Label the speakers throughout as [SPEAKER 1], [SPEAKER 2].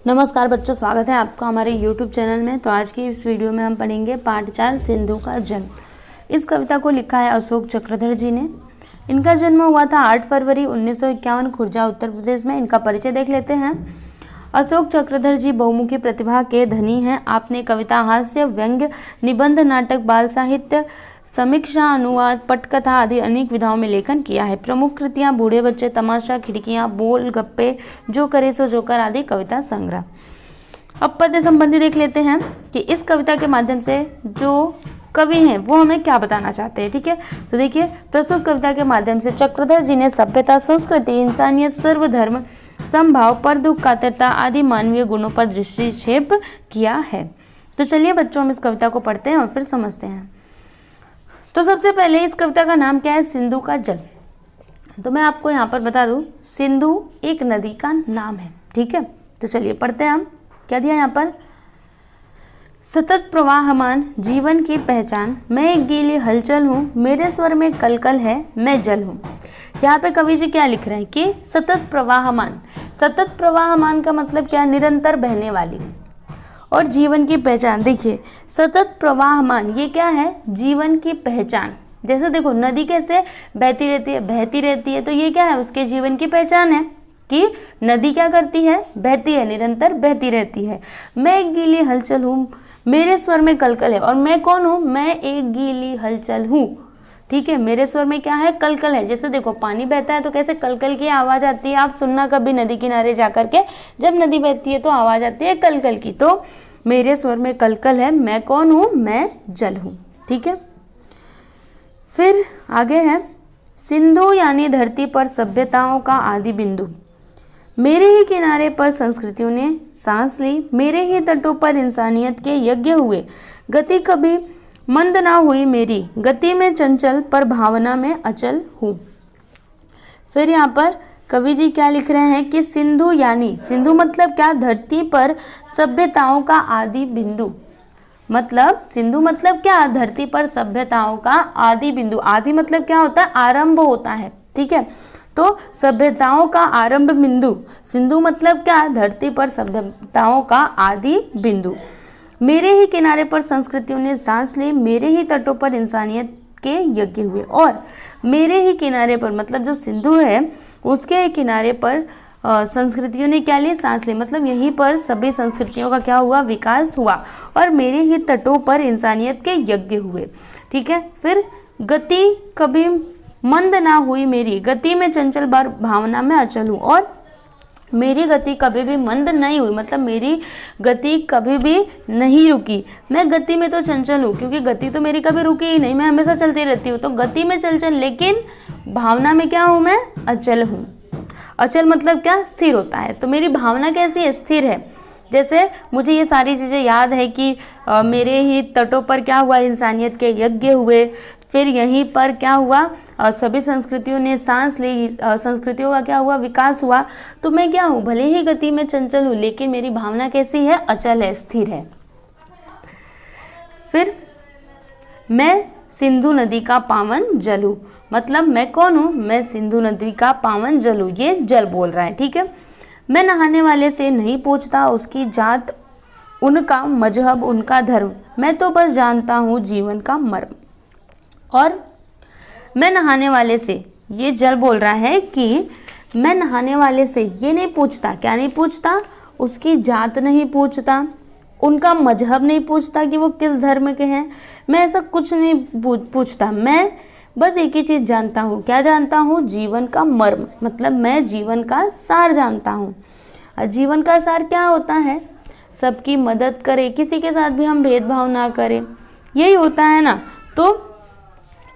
[SPEAKER 1] नमस्कार बच्चों, स्वागत है आपका हमारे YouTube चैनल में। तो आज की इस वीडियो में हम पढ़ेंगे पाठ 4 सिंधु का जन्म। इस कविता को लिखा है अशोक चक्रधर जी ने। इनका जन्म हुआ था 8 फरवरी 1951 खुर्जा उत्तर प्रदेश में। इनका परिचय देख लेते हैं। अशोक चक्रधर जी बहुमुखी प्रतिभा के धनी हैं। आपने कविता, हास्य, व्यंग्य, निबंध, नाटक, बाल साहित्य, समीक्षा, अनुवाद, पटकथा आदि अनेक विधाओं में लेखन किया है। प्रमुख कृतियां बूढ़े बच्चे, तमाशा, खिड़कियां, बोल, गप्पे, जो करे सो जोकर आदि कविता संग्रह। अब पद्य संबंधी देख लेते हैं कि इस कविता के माध्यम से जो कवि हैं वो हमें क्या बताना चाहते हैं। ठीक है, तो देखिए, प्रस्तुत कविता के माध्यम से चक्रधर जी ने सभ्यता, संस्कृति, इंसानियत, सर्वधर्म, समभाव, पर दुख, कातरता आदि मानवीय गुणों पर दृष्टिक्षेप किया है। तो चलिए बच्चों, हम इस कविता को पढ़ते हैं और फिर समझते हैं। तो सबसे पहले इस कविता का नाम क्या है? सिंधु का जल। तो मैं आपको यहाँ पर बता दूं, सिंधु एक नदी का नाम है। ठीक है, तो चलिए पढ़ते हैं हम। क्या दिया यहाँ पर? सतत प्रवाहमान जीवन की पहचान, मैं एक गीली हलचल हूँ, मेरे स्वर में कलकल है, मैं जल हूँ। यहाँ पे कवि जी क्या लिख रहे हैं कि सतत प्रवाहमान। सतत प्रवाहमान का मतलब क्या? निरंतर बहने वाली। और जीवन की पहचान, देखिए सतत प्रवाहमान ये क्या है? जीवन की पहचान। जैसे देखो नदी कैसे बहती रहती है, तो ये क्या है? उसके जीवन की पहचान है कि नदी क्या करती है? बहती है, निरंतर बहती रहती है। मैं एक गीली हलचल हूँ, मेरे स्वर में कलकल है। और मैं कौन हूँ? मैं एक गीली हलचल हूँ। ठीक है, मेरे स्वर में क्या है? कलकल है। जैसे देखो पानी बहता है तो कैसे कलकल की आवाज आती है। आप सुनना कभी नदी किनारे जाकर के, जब नदी बहती है तो आवाज आती है कलकल की। तो मेरे स्वर में कलकल है, मैं कौन हूँ? मैं जल हूँ। ठीक है, फिर आगे है सिंधु यानी धरती पर सभ्यताओं का आदि बिंदु, मेरे ही किनारे पर संस्कृतियों ने सांस ली, मेरे ही तटों पर इंसानियत के यज्ञ हुए, गति कभी मंद ना हुई मेरी, गति में चंचल पर भावना में अचल हूँ। फिर यहाँ पर कवि जी क्या लिख रहे हैं कि सिंधु यानी, सिंधु मतलब क्या? धरती पर सभ्यताओं का आदि बिंदु। मतलब सिंधु मतलब क्या? धरती पर सभ्यताओं का आदि बिंदु। आदि मतलब क्या होता है? आरंभ होता है। ठीक है, तो सभ्यताओं का आरंभ बिंदु। सिंधु मतलब क्या? धरती पर सभ्यताओं का आदि बिंदु। मेरे ही किनारे पर संस्कृतियों ने सांस ली, मेरे ही तटों पर इंसानियत के यज्ञ हुए। और मेरे ही किनारे पर मतलब जो सिंधु है उसके किनारे पर संस्कृतियों ने क्या ली? सांस ली। मतलब यहीं पर सभी संस्कृतियों का क्या हुआ? विकास हुआ। और मेरे ही तटों पर इंसानियत के यज्ञ हुए। ठीक है, फिर गति कभी मंद ना हुई मेरी, गति में चंचल बार भावना में अचल हूँ। और मेरी गति कभी भी मंद नहीं हुई, मतलब मेरी गति कभी भी नहीं रुकी। मैं गति में तो चंचल हूँ, क्योंकि गति तो मेरी कभी रुकी ही नहीं, मैं हमेशा चलती रहती हूँ। तो गति में चंचल, लेकिन भावना में क्या हूँ? मैं अचल हूँ। अचल मतलब क्या? स्थिर होता है। तो मेरी भावना कैसी है? स्थिर है। जैसे मुझे ये सारी चीज़ें याद है कि मेरे ही तटों पर क्या हुआ? इंसानियत के यज्ञ हुए। फिर यहीं पर क्या हुआ? सभी संस्कृतियों ने सांस ली, संस्कृतियों का क्या हुआ? विकास हुआ। तो मैं क्या हूँ? भले ही गति में चंचल हूँ, लेकिन मेरी भावना कैसी है? अचल है, स्थिर है। फिर मैं सिंधु नदी का पावन जल हूँ। मतलब मैं कौन हूँ? मैं सिंधु नदी का पावन जल हूँ। ये जल बोल रहा है। ठीक है, मैं नहाने वाले से नहीं पूछता उसकी जात, उनका मजहब, उनका धर्म, मैं तो बस जानता हूँ जीवन का मर्म। और मैं नहाने वाले से, ये जल बोल रहा है कि मैं नहाने वाले से ये नहीं पूछता। क्या नहीं पूछता? उसकी जात नहीं पूछता, उनका मजहब नहीं पूछता कि वो किस धर्म के हैं। मैं ऐसा कुछ नहीं पूछता। मैं बस एक ही चीज़ जानता हूँ। क्या जानता हूँ? जीवन का मर्म। मतलब मैं जीवन का सार जानता हूँ। जीवन का सार क्या होता है? सबकी मदद करे, किसी के साथ भी हम भेदभाव ना करें, यही होता है ना। तो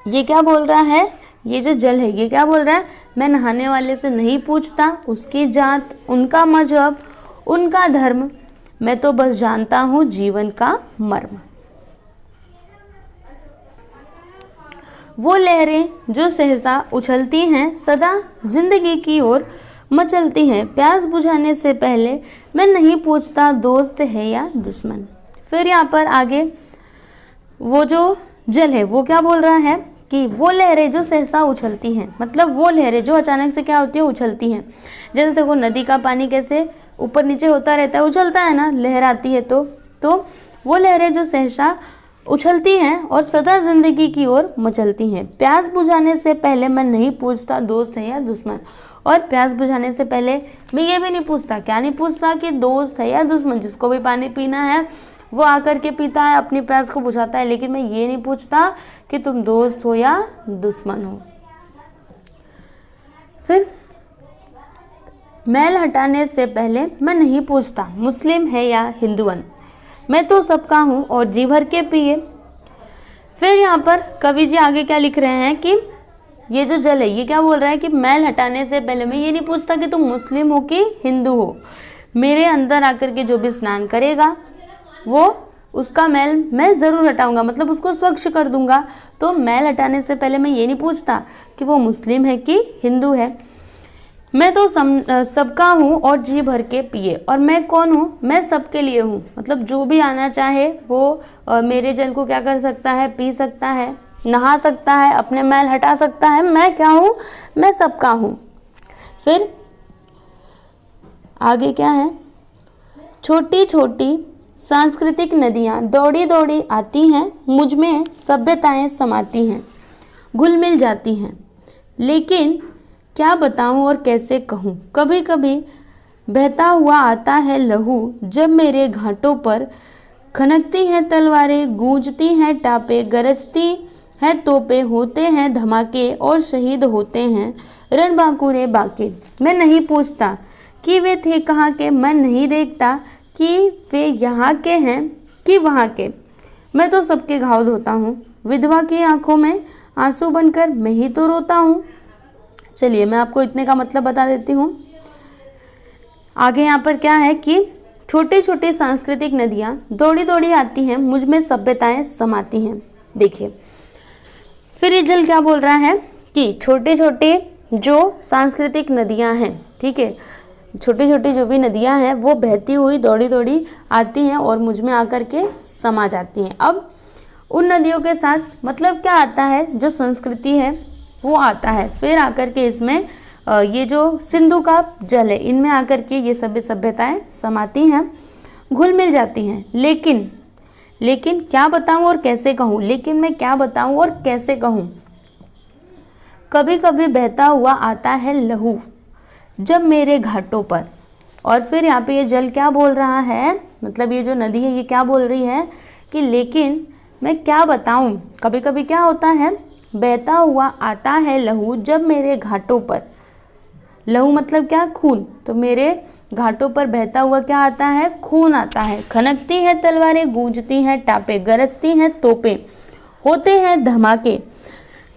[SPEAKER 1] ये क्या बोल रहा है? ये जो जल है ये क्या बोल रहा है? मैं नहाने वाले से नहीं पूछता उसकी जात, उनका मजहब, उनका धर्म, मैं तो बस जानता हूँ जीवन का मर्म। वो लहरें जो सहसा उछलती हैं, सदा जिंदगी की ओर मचलती हैं, प्यास बुझाने से पहले मैं नहीं पूछता दोस्त है या दुश्मन। फिर यहाँ पर आगे वो जो जल है वो क्या बोल रहा है कि वो लहरें जो सहसा उछलती हैं, मतलब वो लहरें जो अचानक से क्या होती है? उछलती हैं। जैसे देखो नदी का पानी कैसे ऊपर नीचे होता रहता है, उछलता है ना, लहर आती है तो वो लहरें जो सहसा उछलती हैं और सदा जिंदगी की ओर मचलती हैं। प्यास बुझाने से पहले मैं नहीं पूछता दोस्त है या दुश्मन। और प्यास बुझाने से पहले मैं ये भी नहीं पूछता, क्या नहीं पूछता, कि दोस्त है या दुश्मन। जिसको भी पानी पीना है वो आकर के पीता है, अपनी प्यास को बुझाता है, लेकिन मैं ये नहीं पूछता कि तुम दोस्त हो या दुश्मन हो। फिर मैल हटाने से पहले मैं नहीं पूछता मुस्लिम है या हिंदुअन, मैं तो सबका हूँ और जी भर के पिए। फिर यहाँ पर कवि जी आगे क्या लिख रहे हैं कि ये जो जल है ये क्या बोल रहा है कि मैल हटाने से पहले मैं ये नहीं पूछता कि तुम मुस्लिम हो कि हिंदू हो। मेरे अंदर आकर के जो भी स्नान करेगा वो उसका मैल मैं ज़रूर हटाऊंगा, मतलब उसको स्वच्छ कर दूंगा। तो मैल हटाने से पहले मैं ये नहीं पूछता कि वो मुस्लिम है कि हिंदू है। मैं तो सबका हूँ और जी भर के पिए। और मैं कौन हूँ, मैं सबके लिए हूँ, मतलब जो भी आना चाहे वो मेरे जल को क्या कर सकता है, पी सकता है, नहा सकता है, अपने मैल हटा सकता है। मैं क्या हूँ, मैं सबका हूँ। फिर आगे क्या है, छोटी छोटी सांस्कृतिक नदियाँ दौड़ी दौड़ी आती हैं, मुझ में सभ्यताएं समाती हैं, घुल मिल जाती हैं, लेकिन क्या बताऊं और कैसे कहूं। कभी कभी बहता हुआ आता है लहू, जब मेरे घाटों पर खनकती हैं तलवारें, गूंजती हैं टापे, गरजती हैं तोपे, होते हैं धमाके और शहीद होते हैं रणबांकुरे बाके। मैं नहीं पूछता कि वे थे कहाँ के, मैं नहीं देखता कि वे यहाँ के हैं कि वहाँ के, मैं तो सबके घाव धोता हूँ। विधवा की आंखों में आंसू बनकर मैं ही तो रोता हूँ। चलिए मैं आपको इतने का मतलब बता देती हूँ। आगे यहाँ पर क्या है कि छोटी छोटी सांस्कृतिक नदियाँ दौड़ी दौड़ी आती हैं, मुझ में सभ्यताएं समाती हैं। देखिए फिर ये जल क्या बोल रहा है कि छोटे छोटे जो सांस्कृतिक नदियाँ हैं, ठीक है, छोटी छोटी जो भी नदियाँ हैं वो बहती हुई दौड़ी दौड़ी आती हैं और मुझ में आकर के समा जाती हैं। अब उन नदियों के साथ मतलब क्या आता है, जो संस्कृति है वो आता है। फिर आकर के इसमें ये जो सिंधु का जल है इनमें आकर के ये सभी सभ्यताएं समाती हैं, घुल मिल जाती हैं। लेकिन क्या बताऊं और कैसे कहूं, लेकिन मैं क्या बताऊं और कैसे कहूं। कभी कभी बहता हुआ आता है लहू, जब मेरे घाटों पर। और फिर यहाँ पे ये जल क्या बोल रहा है, मतलब ये जो नदी है ये क्या बोल रही है कि लेकिन मैं क्या बताऊं। कभी कभी क्या होता है, बहता हुआ आता है लहू, जब मेरे घाटों पर। लहू मतलब क्या, खून। तो मेरे घाटों पर बहता हुआ क्या आता है, खून आता है। खनकती हैं तलवारें, गूंजती हैं टापे, गरजती हैं तोपें, होते हैं धमाके।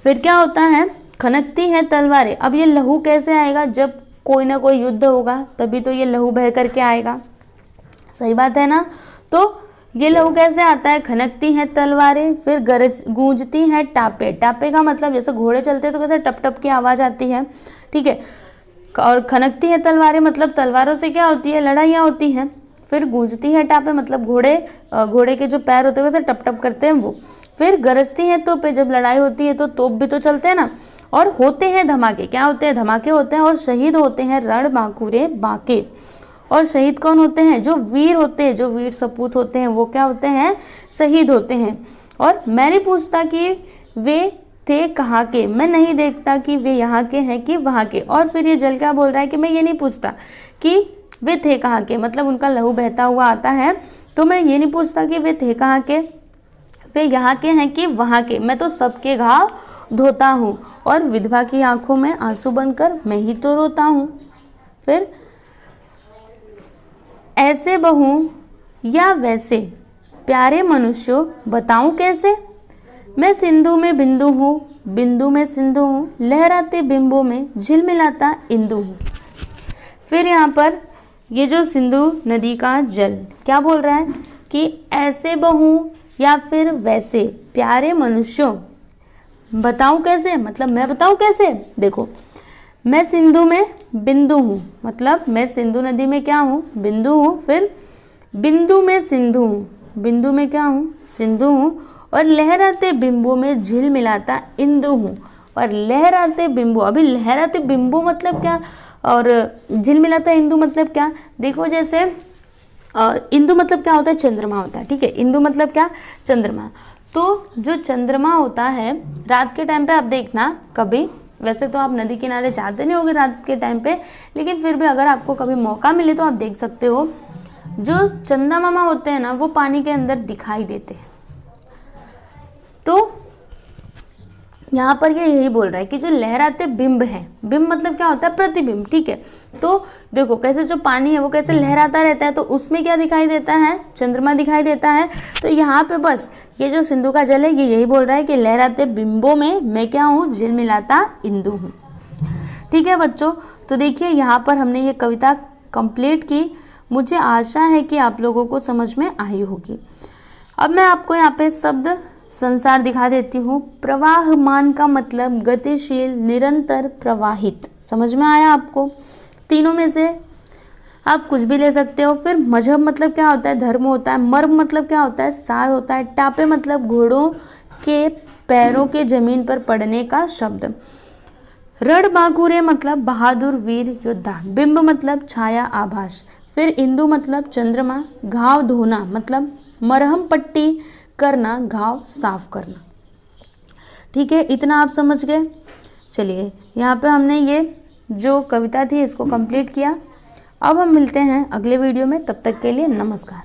[SPEAKER 1] फिर क्या होता है, खनकती हैं तलवारें। अब ये लहू कैसे आएगा, जब कोई ना कोई युद्ध होगा तभी तो ये लहू बह करके आएगा, सही बात है ना। तो ये लहू कैसे आता है, खनकती हैं तलवारें, फिर गूंजती हैं टापे। टापे का मतलब जैसे घोड़े चलते हैं तो कैसे टप टप की आवाज़ आती है, ठीक है। और खनकती हैं तलवारें मतलब तलवारों से क्या होती है, लड़ाइयाँ होती हैं। फिर गूंजती है टापे मतलब घोड़े के जो पैर होते हैं वैसे टप टप करते हैं वो। फिर गरजती हैं तोपें, जब लड़ाई होती है तो तोप भी तो चलते हैं ना। और होते हैं धमाके, क्या होते हैं, धमाके होते हैं। और शहीद होते हैं रणबांकुरे बाके। और शहीद कौन होते हैं, जो वीर होते हैं, जो वीर सपूत होते हैं वो क्या होते हैं, शहीद होते हैं। और मैं नहीं पूछता कि वे थे कहाँ के, मैं नहीं देखता कि वे यहाँ के हैं कि वहाँ के। और फिर ये जल क्या बोल रहा है कि मैं ये नहीं पूछता कि वे थे कहाँ के, मतलब उनका लहू बहता हुआ आता है तो मैं ये नहीं पूछता कि वे थे कहाँ के, वे यहाँ के हैं कि वहाँ के, मैं तो सबके घाव धोता हूँ। और विधवा की आंखों में आंसू बनकर मैं ही तो रोता हूँ। फिर ऐसे बहूं या वैसे प्यारे मनुष्यों बताऊं कैसे, मैं सिंधु में बिंदु हूँ, बिंदु में सिंधु हूँ, लहराते बिंबों में झिलमिलाता इंदु हूँ। फिर यहाँ पर ये जो सिंधु नदी का जल क्या बोल रहा है कि ऐसे बहूं या फिर वैसे प्यारे मनुष्यों बताऊं कैसे, मतलब मैं बताऊं कैसे। देखो मैं सिंधु में बिंदु हूँ, मतलब मैं सिंधु नदी में क्या हूँ, बिंदु हूँ। फिर बिंदु में सिंधु हूँ, बिंदु में क्या हूँ, सिंधु हूँ। और लहराते बिंबों में झिलमिलाता इंदु हूँ। और लहराते बिंबों, अभी लहराते बिंबों मतलब क्या, और झिलमिलाता इंदु मतलब क्या, देखो जैसे इंदु मतलब क्या होता है, चंद्रमा होता है, ठीक है। इंदु मतलब क्या, चंद्रमा। तो जो चंद्रमा होता है रात के टाइम पे आप देखना कभी, वैसे तो आप नदी किनारे जाते नहीं होगे रात के टाइम पे, लेकिन फिर भी अगर आपको कभी मौका मिले तो आप देख सकते हो, जो चंदा मामा होते हैं ना वो पानी के अंदर दिखाई देते हैं। तो यहाँ पर ये यही बोल रहा है कि जो लहराते बिंब है, बिंब मतलब क्या होता है, प्रतिबिंब, ठीक है। तो देखो कैसे जो पानी है वो कैसे लहराता रहता है, तो उसमें क्या दिखाई देता है, चंद्रमा दिखाई देता है। तो यहाँ पे बस ये जो सिंधु का जल है ये यही बोल रहा है कि लहराते बिंबों में मैं क्या हूँ, झिलमिलाता इंदु हूँ, ठीक है बच्चों। तो देखिए यहाँ पर हमने ये कविता कंप्लीट की, मुझे आशा है कि आप लोगों को समझ में आई होगी। अब मैं आपको यहाँ पे शब्द संसार दिखा देती हूँ। प्रवाहमान का मतलब गतिशील, निरंतर, प्रवाहित, समझ में आया आपको। तीनों में से आप कुछ भी ले सकते हो। फिर मजहब मतलब क्या होता है, धर्म होता है। मर्म मतलब क्या होता है, सार होता है। टापे मतलब घोड़ों के पैरों के जमीन पर पड़ने का शब्द। रणबांकुरे मतलब बहादुर वीर योद्धा। बिंब मतलब छाया, आभास। फिर इंदु मतलब चंद्रमा। घाव धोना मतलब मरहम पट्टी करना, घाव साफ करना, ठीक है। इतना आप समझ गए। चलिए यहाँ पे हमने ये जो कविता थी इसको कंप्लीट किया। अब हम मिलते हैं अगले वीडियो में, तब तक के लिए नमस्कार।